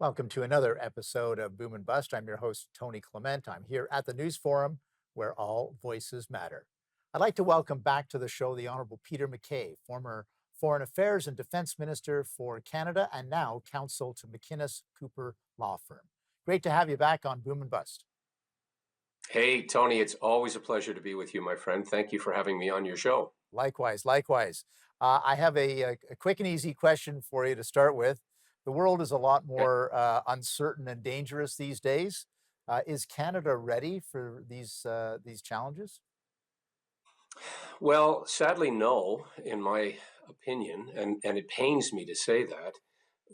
Welcome to another episode of Boom and Bust. I'm your host, Tony Clement. I'm here at the News Forum where all voices matter. I'd like to welcome back to the show the Honorable Peter MacKay, former Foreign Affairs and Defense Minister for Canada and now counsel to McInnes Cooper Law Firm. Great to have you back on Boom and Bust. Hey, Tony, it's always a pleasure to be with you, my friend. Thank you for having me on your show. Likewise, likewise. I have a quick and easy question for you to start with. The world is a lot Okay. more uncertain and dangerous these days. Is Canada ready for these challenges? Well, sadly, no, in my opinion, and it pains me to say that.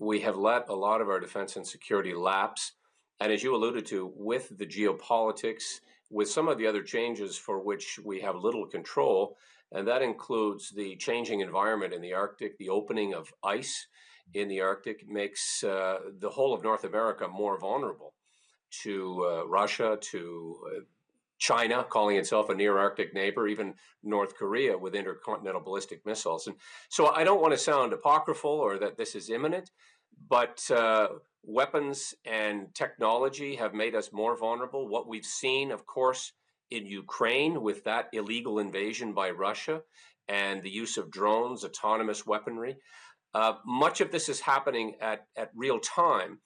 We have let a lot of our defense and security lapse. And as you alluded to, with the geopolitics, with some of the other changes for which we have little control, and that includes the changing environment in the Arctic, the opening of ice in the Arctic makes the whole of North America more vulnerable to Russia, to China calling itself a near Arctic neighbor, even North Korea with intercontinental ballistic missiles. And so I don't want to sound apocryphal or that this is imminent, but weapons and technology have made us more vulnerable. What we've seen, of course, in Ukraine with that illegal invasion by Russia and the use of drones, autonomous weaponry, much of this is happening at real time.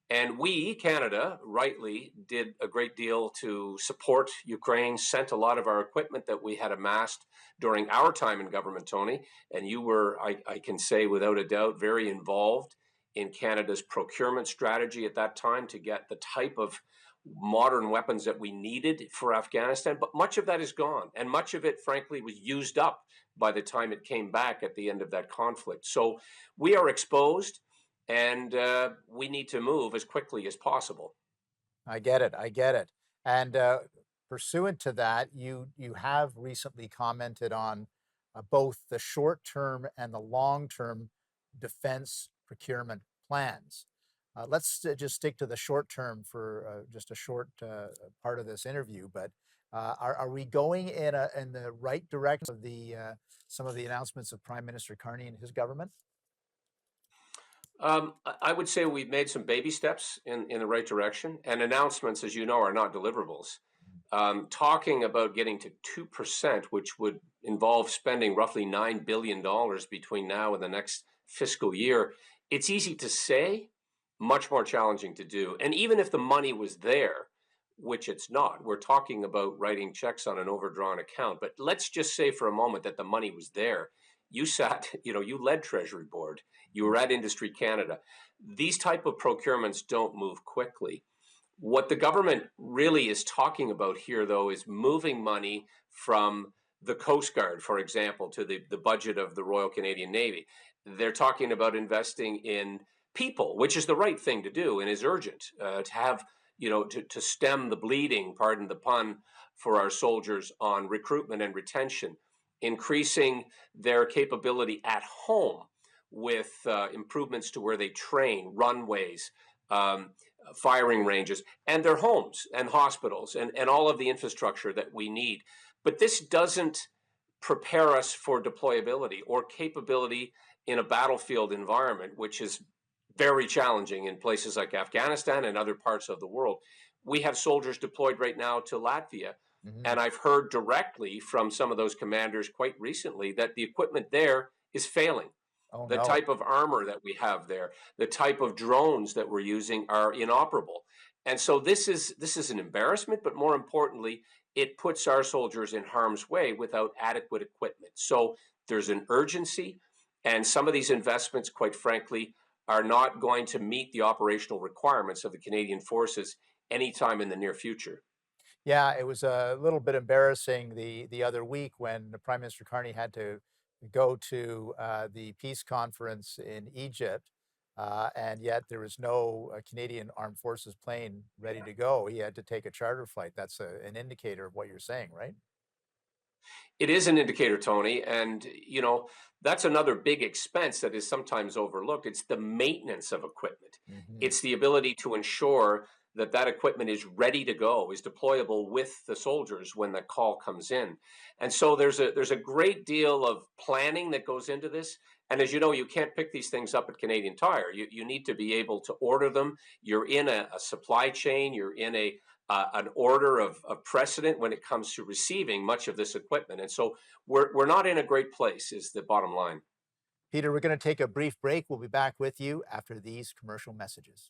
And we, Canada, rightly did a great deal to support Ukraine, sent a lot of our equipment that we had amassed during our time in government, Tony. And you were, I can say without a doubt, very involved in Canada's procurement strategy at that time to get the type of modern weapons that we needed for Afghanistan. But much of that is gone. And much of it, frankly, was used up by the time it came back at the end of that conflict. So we are exposed and we need to move as quickly as possible. I get it. I get it. And pursuant to that, you have recently commented on both the short term and the long term defense procurement plans. Let's just stick to the short term for just a short part of this interview. But are we going in the right direction of the some of the announcements of Prime Minister Carney and his government? I would say we've made some baby steps in the right direction, and announcements, as you know, are not deliverables. Talking about getting to 2%, which would involve spending roughly $9 billion between now and the next fiscal year, it's easy to say, much more challenging to do. And even if the money was there, which it's not, we're talking about writing checks on an overdrawn account. But let's just say for a moment that the money was there. You sat, you led Treasury Board, you were at Industry Canada. These type of procurements don't move quickly. What the government really is talking about here, though, is moving money from the Coast Guard, for example, to the budget of the Royal Canadian Navy. They're talking about investing in people, which is the right thing to do and is urgent to have, to stem the bleeding, pardon the pun, for our soldiers on recruitment and retention, increasing their capability at home with improvements to where they train, runways, firing ranges, and their homes and hospitals and all of the infrastructure that we need. But this doesn't prepare us for deployability or capability in a battlefield environment, which is very challenging in places like Afghanistan and other parts of the world. We have soldiers deployed right now to Latvia. Mhm. And I've heard directly from some of those commanders quite recently that the equipment there is failing. Oh The no. type of armor that we have there, the type of drones that we're using are inoperable. And so this is an embarrassment, but more importantly, it puts our soldiers in harm's way without adequate equipment. So there's an urgency, and some of these investments, quite frankly, are not going to meet the operational requirements of the Canadian forces anytime in the near future. Yeah, it was a little bit embarrassing the other week when the Prime Minister Carney had to go to the peace conference in Egypt, and yet there was no Canadian Armed Forces plane ready to go. He had to take a charter flight. That's an indicator of what you're saying, right? It is an indicator, Tony, and that's another big expense that is sometimes overlooked. It's the maintenance of equipment. Hmm. It's the ability to ensure that that equipment is ready to go, is deployable with the soldiers when the call comes in. And so there's a great deal of planning that goes into this, And as you know, you can't pick these things up at Canadian Tire. You need to be able to order them. You're in a supply chain. You're in an order of precedent when it comes to receiving much of this equipment. And so we're not in a great place, is the bottom line. Peter, we're going to take a brief break. We'll be back with you after these commercial messages.